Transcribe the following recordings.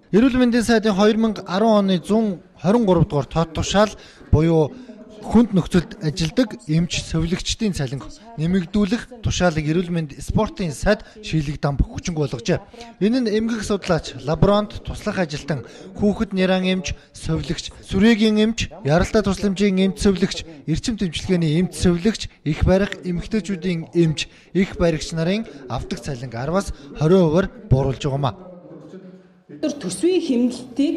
Эрүүл мэндийн сайдын 2010 оны 123 дугаар тоод тушаал буюу хүнд нөхцөлд ажилдаг эмч совилогчдын цалин нэмэгдүүлэх тушаалыг эрүүл мэнд спортын сайд шийлэг дамп хүчинг болгожээ. Энэ нь эмгэх судлаач, лаборант, туслах ажилтан, хүүхэд няран эмч, совилогч, сүрээгийн эмч, яралтай тусламжийн эмч совилогч, эрчим тэмчилгээний эмч совилогч, их барих эмэгтэйчүүдийн эмч, их баригч нарын авдаг цалин 10-аас 20%-аар бууруулж байгаамаа. Төсвийн хэмнэлтийг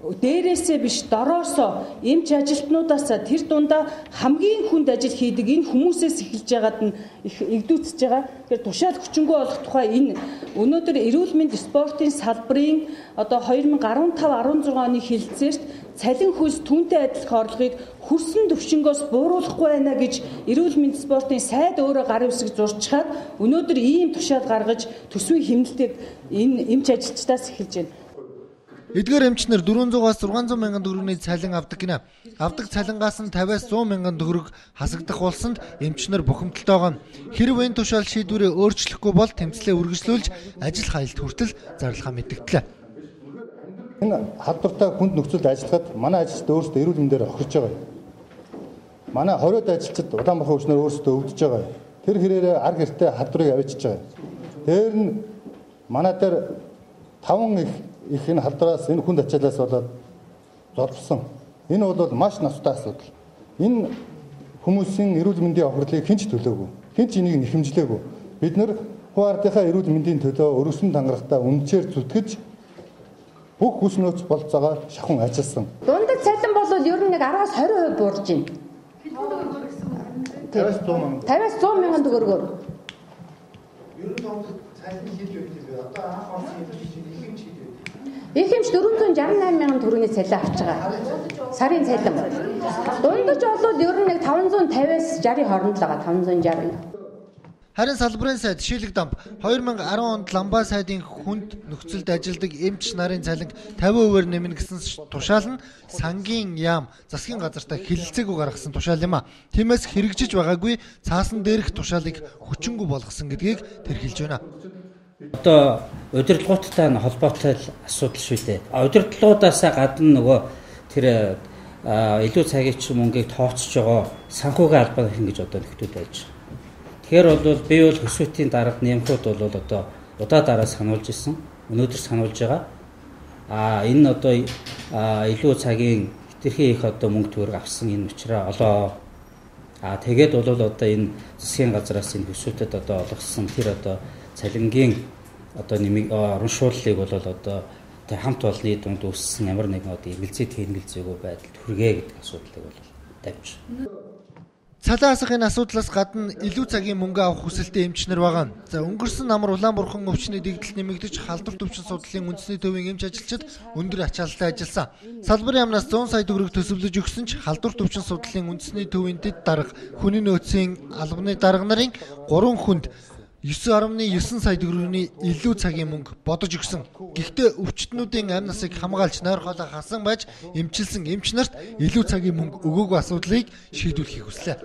дээрээсээ биш дороосоо эмч ажилтнуудаас тэр дундаа хамгийн хүнд ажил хийдэг энэ хүмүүсээс эхэлж байгаад нь их эгдүүцэж байгаа. Тэгэхээр тушаал хүчингү болох тухай энэ өнөөдөр эрүүл мэнд спортын салбарын одоо 2015-16 оны хилцээрт цалин хөлс түүнтэй адилхан орлогыг хүрсэн төвшнгөөс бууруулахгүй байна гэж эрүүл мэнд спортын сайд өөрөө гарын үсэг зурчхаад өнөөдөр ийм тушаал гаргаж төсвийн хэмнэлтийг энэ эмч ажилчдаас эхэлж байна. Эдгээр эмчнэр 400-аас 600 мянган төгрөгийн цалин авдаг гинэ. Авдаг цалингаас нь 50-аас 100 мянган төгрөг хасагдах болсонд эмчнэр бухимдалтай байгаа. Хэрв энэ тушаал шийдвэрээ өөрчлөхгүй бол тэмцлээ үргэлжлүүлж ажил хаялт хүртэл зарлахаа мэдгдлээ. Энэ халдвартай хүнд нөхцөлд ажиллахад манай ажилчид өөрсдөө эрүүл мэндээр хохирж байгаа. Манай хориод ажилчид Улаанбаатар өвчнөр өөрсдөө өвдөж байгаа. Тэр хэрээр ар гэртээ халдварыг авчиж байгаа. Тэр нь манай дээр 5 их энэ халдвараас энэ хүнд ачаалаас болоод золбсон. Энэ бол маш настай асуудал. Энэ хүмүүсийн эрүүл мэндийн авралыг хэн ч төлөөгүй. Хэн ч энийг нэхэмжлээгүй. Бид нар хуу ардынхаа эрүүл мэндийн төлөө өргөсөн тангарахтаа үнэхээр зүтгэж бүх хүс нөөц болцоогоо шахун ажилласан. Дундад цалин бол ер нь нэг 10-аас 20% буурж байна. 50-аас 100 мянган төгрөгөөр. Ер нь дундад цалин хийж байдаг. Одоо анх орсон их эмч 468 мянган төгрөгийн цалин авч байгаа. Сарын цалин. Дундаж бол ер нь нэг 550-аас 60 хооронд л байгаа. 560. Харин салбарын сайд шийлэг дамп 2010 онд Ламбаа сайдын хүнд нөхцөлд ажилдаг эмч нарын цалин 50%-аар нэмнэ гэсэн тушаал нь сангийн яам засгийн газартай хэлэлцээгүй гаргасан тушаал юм а. Тиймээс хэрэгжиж байгаагүй цаасан дээрх тушаалыг хүчингүй болгосон гэдгийг тэр хэлж байна. Одоо удирдлагуудтай холбоотой асуудал шүү дээ. Удирдлагуудаас гадна нөгөө тэр илүү цагийн мөнгийг тооцож байгаа санхүүгийн албан ингэж одоо нөхдөд байж. Тэгэхээр бол би бол хөсвөтийн дарга нэмхүүд бол одоо удаа дараа сануулж исэн. Өнөөдөр сануулж байгаа. Энэ одоо илүү цагийн хэтэрхий их одоо мөнгө төгрөг авсан энэ учраас олоо. Тэгээд бол одоо энэ засгийн газраас энэ хөсвөтөд одоо олгосон тэр одоо цалингийн одоо нэмийг урамшууллыг бол одоо тэр хамт олонны дунд үүссэн ямар нэгэн одоо эргэлзээ тэнглзээгүй байдалд хүргээ гэдэг асуудлыг бол тавьж. Цалин асахын асуудлаас гадна илүү цагийн мөнгө авах хүсэлтэй эмчнэр байгаа. За өнгөрсөн намар Улаанбаатар өвчний дэгдэл нэмэгдэж халдвар төвчин судлалын үндэсний төвийн эмч ажилчид өндөр ачаалалтай ажилласан. Салбарын яамнаас 100 сая төгрөг төсөвлөж өгсөн ч халдвар төвчин судлалын үндэсний төвийн дэд дарга хүний нөөцийн албаны дарга нарын 3 хүнд 9.9 сая төгрөгийн илүү цагийн мөнгө бодож өгсөн. Гэхдээ өвчтнүүдийн амь насыг хамгаалж нойр хоолой хасан байж эмчилсэн эмч нарт илүү цагийн мөнгө өгөөгүй асуудлыг шийдвэрлэхийг хүслээ.